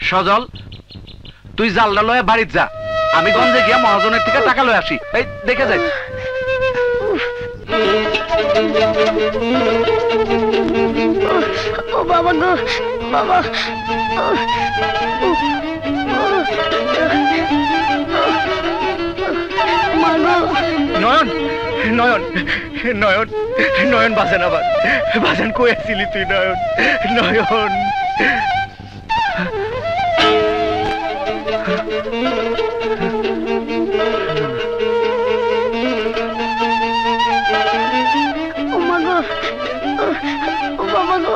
সজল তুই জালটা লয়ে বাড়িতে যা, আমি গঞ্জে গিয়া মহাজনের থেকে টাকা লয়ে আসি। এই দেখে যাই। ও বাবা গো বাবা, নয়ন নয়ন নয়ন নয়ন বাজান, আবার বাজান কই আসছিলি তুই? নয়ন নয়ন ও মা গো, ও বাবা গো,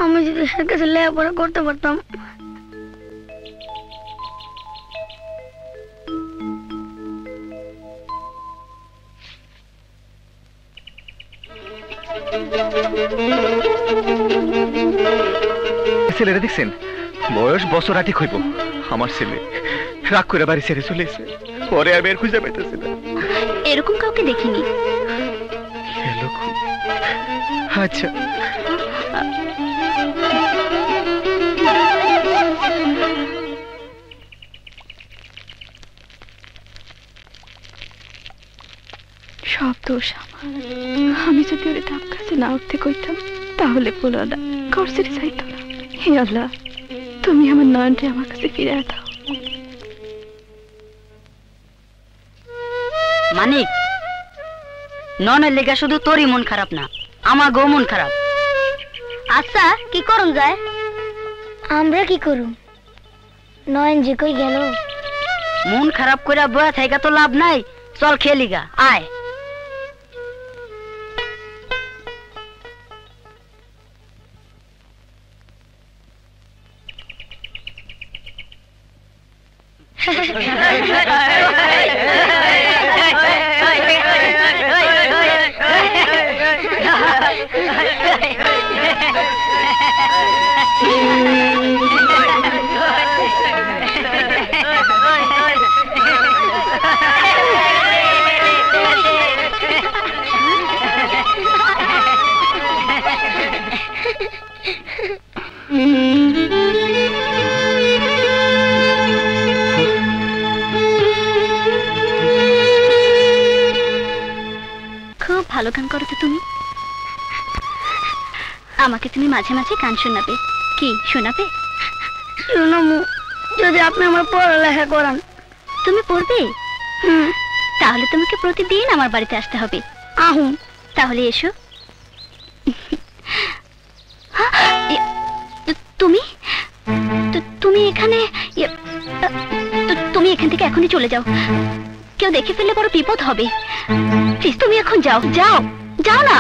আমি যদি এর কাছে লেখাপড়া করতে পারতাম। ছেলেরা দেখছেন, বয়স বছর 8 হইব। আমার ছেলে রাগ করে বাড়ি ছেড়ে চলে এসে, পরে আমি আর খুঁজে পাইতেছি না। এরকম কাউকে দেখিনি। আচ্ছা সব দোষ আমার। আমি যদি ওরে ধাপ কাছে না উঠতে কইতাম তাহলে পোলাটা ঘর ছেড়ে যাইতো না। হে আল্লাহ, তুমি আমার নয়নকে আমার কাছে ফিরে দাও। মানিক, নয়নের লেগা শুধু তোরই মন খারাপ না, আমার গো মন খারাপ। আচ্ছা কি করুন যায়? আমরা কি করুম? নয়ন যে কই গেল। মন খারাপ করে বয়া থাইকা তো লাভ নাই, চল খেলিগা, আয়। খুব ভালো গান করো তো তুমি। আমাকে তুমি মাঝে মাঝে গান শোনাবে। কি শোনাবে? শোনামু, যদি আপনি আমার পড়ালেখা করান। তুমি পড়বে? তাহলে তোমাকে প্রতিদিন আমার বাড়িতে আসতে হবে। আহুন, তাহলে এসো। তুমি তুমি এখানে, তুমি এখান থেকে এখনই চলে যাও। কেউ দেখে ফেললে বড় বিপদ হবে। প্লিজ তুমি এখন যাও, যাও যাও না।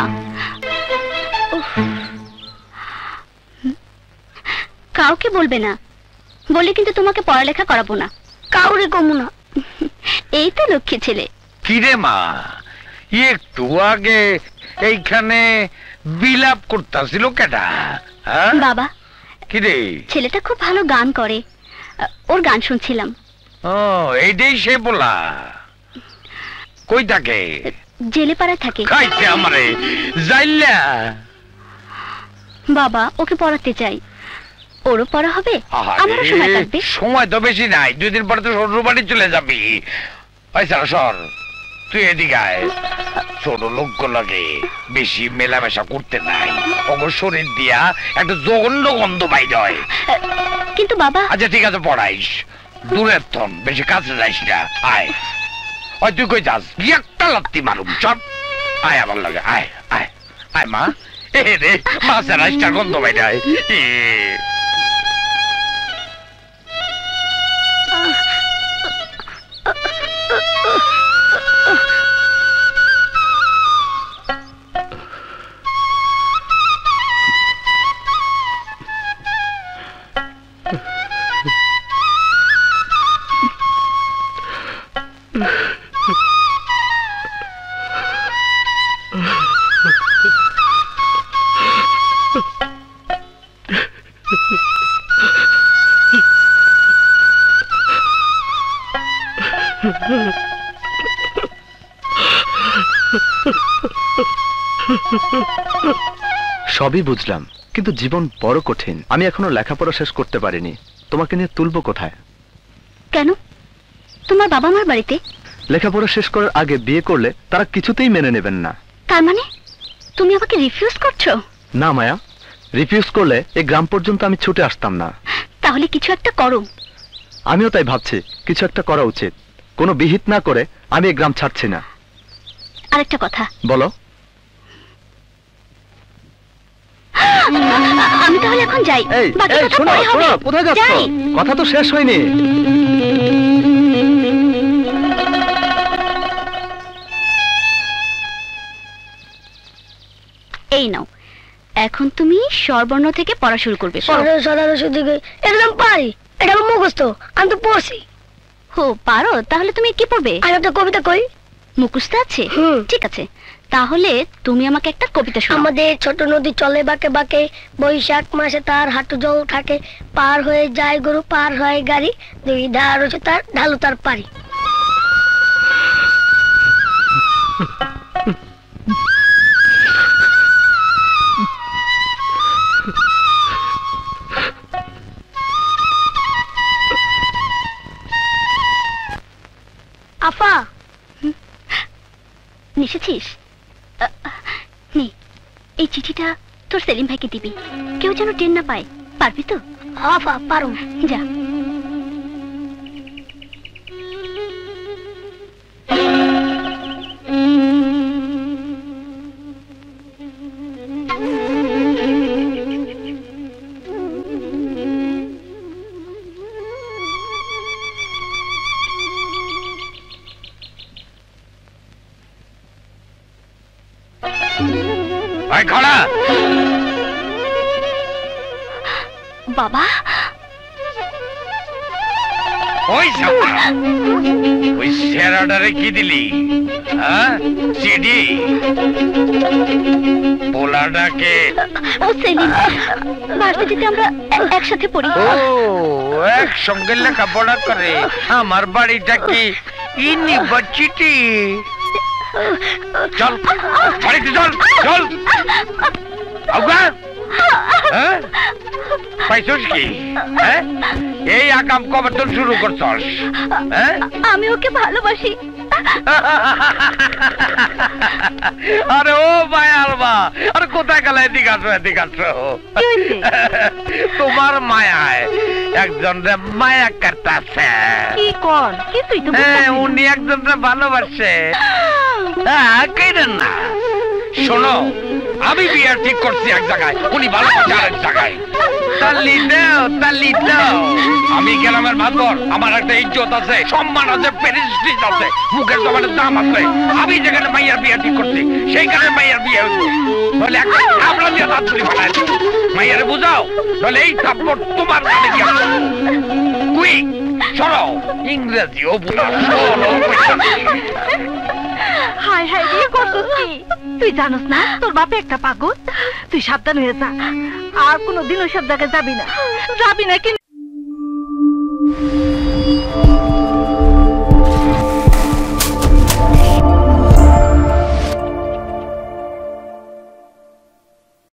কাউকে বলবে না, বলে কিন্তু তোমাকে পড়ালেখা করাবো না। কাউরে কমু না। এই তো লক্ষ্মী ছেলে। কিরে মা, একটু আগে এইখানে বিলাপ করতেছিল কেডা? বাবা, কিরে? ছেলেটা খুব ভালো গান করে, ওর গান শুনছিলাম। ও, এইটাই সে বলা। কই থাকে? জেলে পাড়ায় থাকে। খাইছে আমারে যাইলা। বাবা, ওকে পড়াতে চাই, ওরও পড়া হবে, আমারও সময় থাকবে। সময় তো বেশি নাই, 2 দিন পরে তো শ্বশুর বাড়ি চলে যাবি। সর, তুই এদিকে আয়। ছোট লোক লাগে বেশি মেলামেশা করতে নাই, ওর শরীর দিয়া একটা জঘন্য গন্ধ বাইর হয়। কিন্তু বাবা। আচ্ছা ঠিক আছে, পড়াইস, দূরের থন, বেশি কাছে যাইস না। আয়, ওই তুই কই যাস? একটা লাত্তি মারুম, চল আয় আমার লাগে, আয় আয় আয় মা। এ রে, মাছের রাইসটার গন্ধ বাইর হয়। সবই বুঝলাম, কিন্তু জীবন বড় কঠিন। আমি এখনো লেখাপড়া শেষ করতে পারিনি, তোমাকে নিয়ে তুলবো কোথায়? কেন? তোমার বাবা মার বাড়িতে? লেখাপড়া শেষ করার আগে বিয়ে করলে তারা কিছুতেই মেনে নেবেন না। তার মানে তুমি আমাকে রিফিউজ করছো? না মায়া, রিফিউজ করলে এই গ্রাম পর্যন্ত আমি ছুটে আসতাম না। তাহলে কিছু একটা করো। আমিও তাই ভাবছি, কিছু একটা করা উচিত। কোনো বিহিত না করে আমি এই গ্রাম ছাড়ছি না। আরেকটা কথা। বলো। আমি তাহলে এখন যাই। এই বাকি এই কথা শোনো পরে হবে। শোনো, কোথায় যাচ্ছ? যাই। কথা তো শেষ হয়নি। এই নাও, এখন তুমি স্বরবর্ণ থেকে পড়া শুরু করবে। পড়ো। একদম পারি, এটা আমার মুখস্থ, আমি তো পড়ছি। ও পারো? তাহলে তুমি কি পড়বে? আমি একটা কবিতা কই। মুখস্থ আছে? হুম। ঠিক আছে, তাহলে তুমি আমাকে একটা কবিতা শোনাও। আমাদের ছোট নদী চলে বাঁকে বাঁকে, বৈশাখ মাসে তার হাঁটু জল থাকে, পার হয়ে যায় গরু, পার হয় গাড়ি, দুই ধার হচ্ছে তার, ঢালু তার পারি। আফা, এসেছিস? নে, এই চিঠিটা তোর সেলিম ভাইকে দিবি, কেউ যেন টেন না পায়। পারবি তো? আফা পারুম। যা। ভাই খাড়া। বাবা, ওই ওই সেরাডারে কি দিলি? হ্যাঁ, সিডি পোলাডাকে। ও সেলিম, ভার্সিটিতে আমরা একসাথে পড়ি। ও একসঙ্গে লেখাপড়া করে। আমার বাড়িটা কি ইউনিভার্সিটি? চল বাড়িতে, চল চল। আউগা, হ্যাঁ পাইছস কি? হ্যাঁ, এই আকাম কবে তো শুরু করছস? হ্যাঁ, আমি ওকে ভালোবাসি। আরে ও ভাই আলবা, আরে কোথায় গেল? এদিকে আসো, এদিকে আসো। তোমার মায়ায় একজন রে মায়া কাটাছে। কি কর? কিছুই তো হ্যাঁ, উনি একজন রে ভালোবাসে। হ্যাঁ, কেন না? শোনো, আমি বিয়ে ঠিক করছি এক জায়গায়, উনি ভালোবাসে আরেক জায়গায়। তালি দাও, তালি দাও। আমি গ্রামের মাতবর, আমার একটা ইজ্জত আছে, সম্মান আছে, প্রেস্টিজ আছে, মুখের জবানের দাম আছে। আমি যেখানে মাইয়ার বিয়ে ঠিক করছি সেইখানে মাইয়ার বিয়ে হইব। বলে একটা আমরা দিয়ে দাঁত ধরে ফেলাই মাইয়ারে বুঝাও, বলে এই থাপ্পড় তোমার কানে গিয়ে কুইক সরো। ইংরেজিও বুঝা সরো। হাই হাই রে, করছিস কি? তুই জানোস না তোর বাপে একটা পাগল? তুই সাবধান হয়ে যা, আর কোনোদিন ওইসব জায়গায় যাবি না। যাবি না কিন্তু